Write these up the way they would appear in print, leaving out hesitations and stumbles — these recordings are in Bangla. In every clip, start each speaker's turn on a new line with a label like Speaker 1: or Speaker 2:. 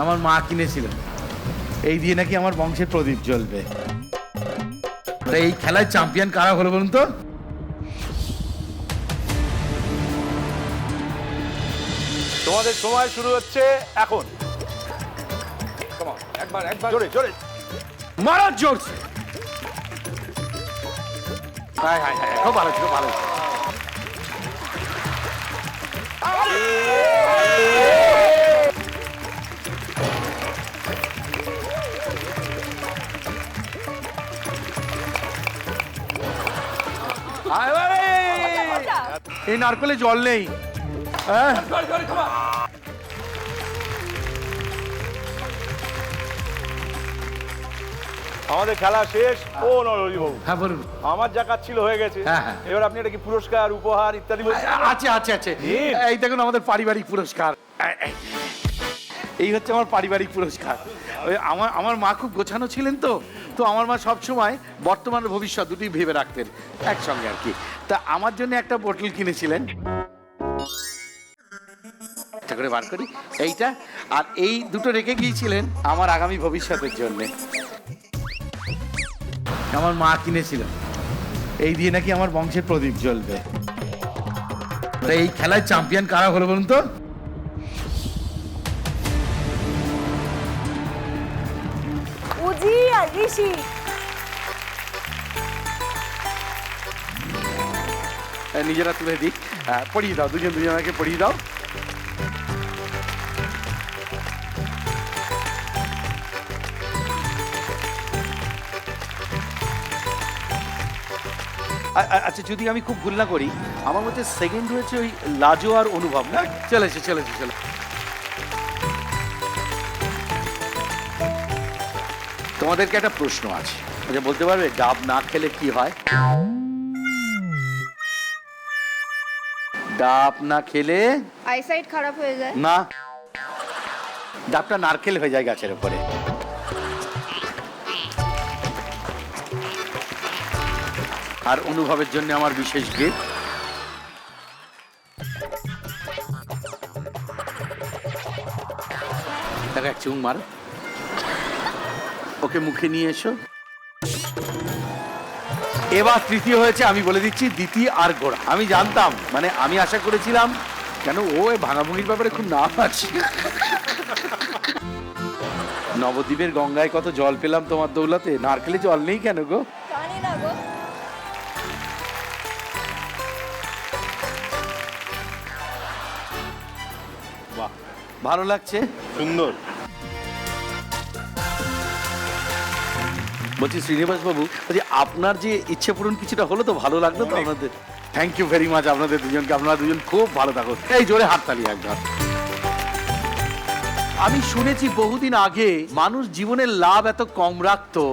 Speaker 1: আমার মা কিনেছিলেন, এই দিয়ে নাকি আমার বংশের প্রদীপ জ্বলবে। তা এই খেলায় চ্যাম্পিয়ন কারা হলো বলুন তো?
Speaker 2: তোমাদের সময় শুরু হচ্ছে এখন। একবার একবার জোরে জোরে
Speaker 1: মারার জোরছে। হ্যাঁ হ্যাঁ হ্যাঁ, খুব ভালো, খুব ভালো। এই নারকেলে জল নেই। হ্যাঁ
Speaker 2: আমাদের খেলা শেষ। ও নরহরিবাবু,
Speaker 1: হ্যাঁ বলুন।
Speaker 2: আমার যা কাজ ছিল হয়ে গেছে।
Speaker 1: হ্যাঁ, হ্যাঁ।
Speaker 2: এবার আপনি এটা কি পুরস্কার উপহার ইত্যাদি বলছেন?
Speaker 1: আছে আছে আছে।
Speaker 2: নিন।
Speaker 1: এই দেখুন আমাদের পারিবারিক পুরস্কার। এই হচ্ছে আমার পারিবারিক পুরস্কার। ওই আমার মা খুব গোছানো ছিলেন, তো আমার মা সবসময় বর্তমান ও ভবিষ্যৎ দুটি ভেবে রাখতেন একসঙ্গে আর কি। তা আমার জন্য একটা বোতল কিনেছিলেন, একটা করে বার করি এইটা, আর এই দুটো রেখে গিয়েছিলেন আমার আগামী ভবিষ্যতের জন্যে। আমার মা কিনেছিলেন, এই দিয়ে নাকি আমার বংশের প্রদীপ জ্বলবে। তা এই খেলায় চ্যাম্পিয়ন কারা হলো বলুন তো?
Speaker 3: উজি আর ঋষি।
Speaker 1: নিজেরা তুলে দিক, পড়িয়ে দাও, দুজনকে পড়িয়ে দাও। আচ্ছা, যদি আমি খুব ভুল না করি, আমার মধ্যে সেকেন্ড হয়েছে ওই লাজো আর অনুভব, না? চলেছে। তোমাদেরকে একটা প্রশ্ন আছে, আচ্ছা বলতে পারবে ডাব না খেলে কি হয়? ডাব না খেলে
Speaker 3: আইসাইট খারাপ হয়ে যায়।
Speaker 1: না, ডাবটা নারকেল হয়ে যায় গাছের উপরে। আর অনুভবের জন্য আমার বিশেষ গিফট, দেখো এক চুং মার, ওকে মুখে নিয়ে এসো। এবার তৃতীয় হয়েছে, আমি বলে দিচ্ছি, দিতি আর গোড়া। আমি জানতাম, মানে আমি আশা করেছিলাম, কেন ও ভাঙাভুঙির ব্যাপারে খুব নাম আছে। নবদ্বীপের গঙ্গায় কত জল পেলাম তোমার দৌলতে, নারকেলে জল নেই কেন গো?
Speaker 3: জানি না গো।
Speaker 2: বাহ,
Speaker 1: ভালো লাগছে,
Speaker 2: সুন্দর।
Speaker 1: বলছি শ্রীনিবাস বাবু, বলছি আপনার যে ইচ্ছে পূরণ কিছুটা হলো তো, ভালো লাগলো তো আপনাদের? থ্যাংক ইউ ভেরি মাচ আপনাদের দুজনকে, আপনারা দুজন খুব ভালো থাকুন। এই জোরে হাততালি একবার। আমি শুনেছি বহুদিন আগে মানুষ জীবনের লাভ এত কম রাখতো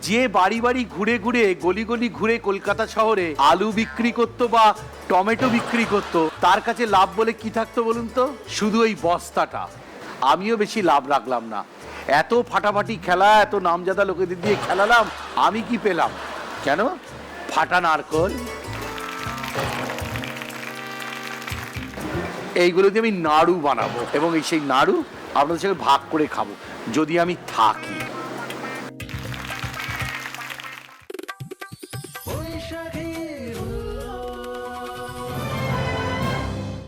Speaker 1: যে বাড়ি বাড়ি ঘুরে ঘুরে, গলি গলি ঘুরে কলকাতা শহরে আলু বিক্রি করতো বা টমেটো বিক্রি করতো, তার কাছে লাভ বলে কি থাকতো বলুন তো? শুধু এই বস্তাটা। আমিও বেশি লাভ রাখলাম না, এত ফাটাফাটি খেলা, এত নামজাদা লোকেদের দিয়ে খেলালাম, আমি কি পেলাম? কেন? ফাটা নারকল। এইগুলো দিয়ে আমি নাড়ু বানাবো এবং সেই নাড়ু আপনাদের সঙ্গে ভাগ করে খাবো, যদি আমি থাকি।